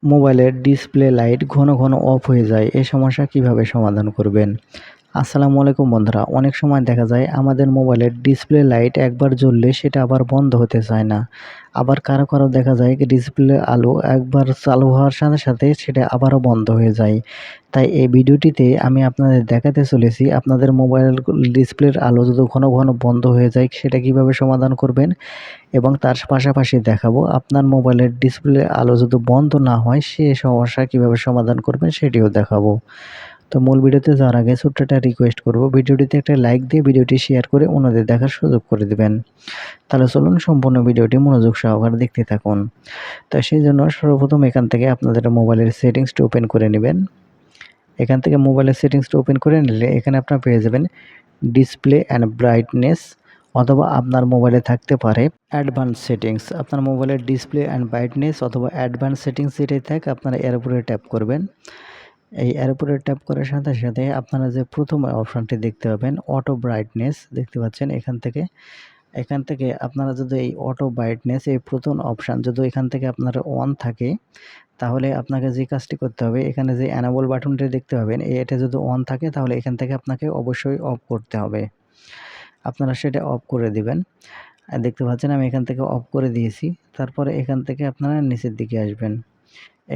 মোবাইলের display light ঘন ঘন অফ হয়ে যায়, এই সমস্যা কিভাবে সমাধান করবেন? আসসালামু আলাইকুম বন্ধুরা, অনেক সময় দেখা যায় আমাদের মোবাইলের ডিসপ্লে লাইট একবার জ্বললে সেটা আবার বন্ধ হতে চায় না। আবার কারো কারো দেখা যায় ডিসপ্লে আলো একবার চালু হওয়ার সাথে সাথে সেটা আবারও বন্ধ হয়ে যায়। তাই এই ভিডিওটিতে আমি আপনাদের দেখাতে চলেছি আপনাদের মোবাইল ডিসপ্লের আলো যদি ঘন ঘন বন্ধ হয়ে যায় সেটা কিভাবে সমাধান করবেন, এবং তার পাশাপাশি দেখাবো আপনার মোবাইলের ডিসপ্লে আলো যদি বন্ধ না হয় সে সমস্যা কিভাবে সমাধান করবেন সেটিও দেখাবো। তো মূল ভিডিওতে যাওয়ার আগে ছোট্ট একটা রিকোয়েস্ট করব, ভিডিওটিতে একটা লাইক দিয়ে ভিডিওটি শেয়ার করে অন্যদের দেখার সুযোগ করে দিবেন। তাহলে চলুন সম্পূর্ণ ভিডিওটি মনোযোগ সহকারে দেখতে থাকুন। তো সেই জন্য সর্বপ্রথম এখান থেকে আপনাদের মোবাইলের সেটিংসটি ওপেন করে নেবেন। এখান থেকে মোবাইলের সেটিংসটি ওপেন করে নিলে এখানে আপনারা পেয়ে যাবেন ডিসপ্লে অ্যান্ড ব্রাইটনেস, অথবা আপনার মোবাইলে থাকতে পারে অ্যাডভান্স সেটিংস। আপনার মোবাইলের ডিসপ্লে অ্যান্ড ব্রাইটনেস অথবা অ্যাডভান্স সেটিংস যেটাই থাক আপনারা এর উপরে ট্যাপ করবেন। এই এর উপরে ট্যাপ করার সাথে সাথে আপনারা যে প্রথম অপশানটি দেখতে পাবেন অটো ব্রাইটনেস দেখতে পাচ্ছেন, এখান থেকে আপনারা যদি এই অটো ব্রাইটনেস এই প্রথম অপশান যদি এখান থেকে আপনার অন থাকে, তাহলে আপনাকে যে কাজটি করতে হবে এখানে যে অ্যানাবল বাটনটি দেখতে পাবেন এটা যদি অন থাকে তাহলে এখান থেকে আপনাকে অবশ্যই অফ করতে হবে। আপনারা সেটা অফ করে দিবেন। দেখতে পাচ্ছেন আমি এখান থেকে অফ করে দিয়েছি। তারপরে এখান থেকে আপনারা নিচের দিকে আসবেন।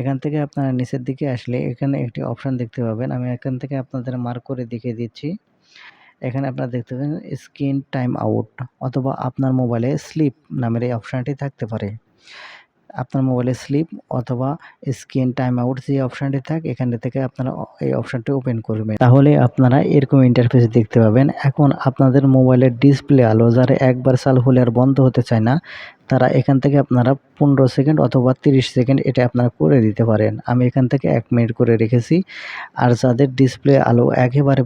এখান থেকে আপনারা নিচের দিকে আসলে এখানে একটি অপশান দেখতে পাবেন। আমি এখান থেকে আপনাদের মার্ক করে দেখিয়ে দিচ্ছি। এখানে আপনারা দেখতে পাবেন স্ক্রিন টাইম আউট, অথবা আপনার মোবাইলে স্লিপ নামের এই অপশানটি থাকতে পারে। আপনার মোবাইলে স্লিপ অথবা স্ক্রিন টাইম আউট যে অপশানটি থাকে এখান থেকে আপনারা এই অপশানটি ওপেন করবেন। তাহলে আপনারা এরকম ইন্টারফেস দেখতে পাবেন। এখন আপনাদের মোবাইলের ডিসপ্লে আলো যারা একবার চালু হলে আর বন্ধ হতে চায় না, তারা এখান থেকে আপনারা 15 সেকেন্ড অথবা 30 সেকেন্ড এটা আপনারা করে দিতে পারেন। আমি এখান থেকে 1 মিনিট করে রেখেছি। আর যাদের ডিসপ্লে আলো একেবারে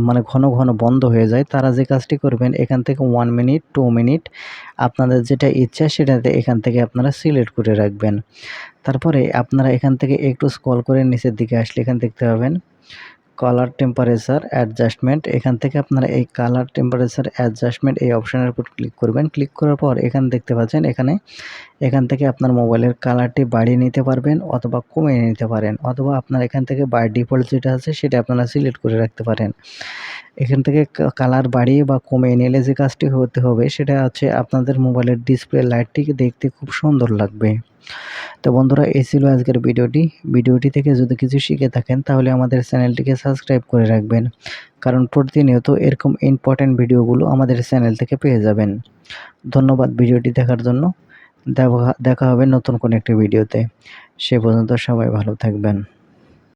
মানে ঘন ঘন বন্ধ হয়ে যায় তারা যে কাজটি করবেন এখান থেকে 1 মিনিট 2 মিনিট আপনাদের যেটা ইচ্ছা সেটাতে এখান থেকে আপনারা সিলেক্ট করে রাখবেন। তারপরে আপনারা এখান থেকে একটু স্ক্রল করে নিচের দিকে আসলে এখানে দেখতে পাবেন কালার টেম্পারেচার অ্যাডজাস্টমেন্ট। এখান থেকে আপনারা এই কালার টেম্পারেচার অ্যাডজাস্টমেন্ট এই অপশানের উপর ক্লিক করবেন। ক্লিক করার পর এখানে দেখতে পাচ্ছেন এখান থেকে আপনার মোবাইলের কালারটি বাড়িয়ে নিতে পারবেন অথবা কমিয়ে নিতে পারেন, অথবা আপনার এখান থেকে বাই ডিফল্ট যেটা আছে সেটা আপনারা সিলেক্ট করে রাখতে পারেন। এখান থেকে কালার বাড়িয়ে বা কমিয়ে নিলে যে কাজটি হতে হবে সেটা হচ্ছে আপনাদের মোবাইলের ডিসপ্লে লাইটটিকে দেখতে খুব সুন্দর লাগবে। তো বন্ধুরা, এই ছিল আজকের ভিডিওটি থেকে যদি কিছু শিখে থাকেন তাহলে আমাদের চ্যানেলটিকে সাবস্ক্রাইব করে রাখবেন, কারণ প্রতিনিয়ত এরকম ইম্পর্টেন্ট ভিডিওগুলো আমাদের চ্যানেল থেকে পেয়ে যাবেন। ধন্যবাদ ভিডিওটি দেখার জন্য। দেখা হবে নতুন কোনো একটি ভিডিওতে। সে পর্যন্ত সবাই ভালো থাকবেন।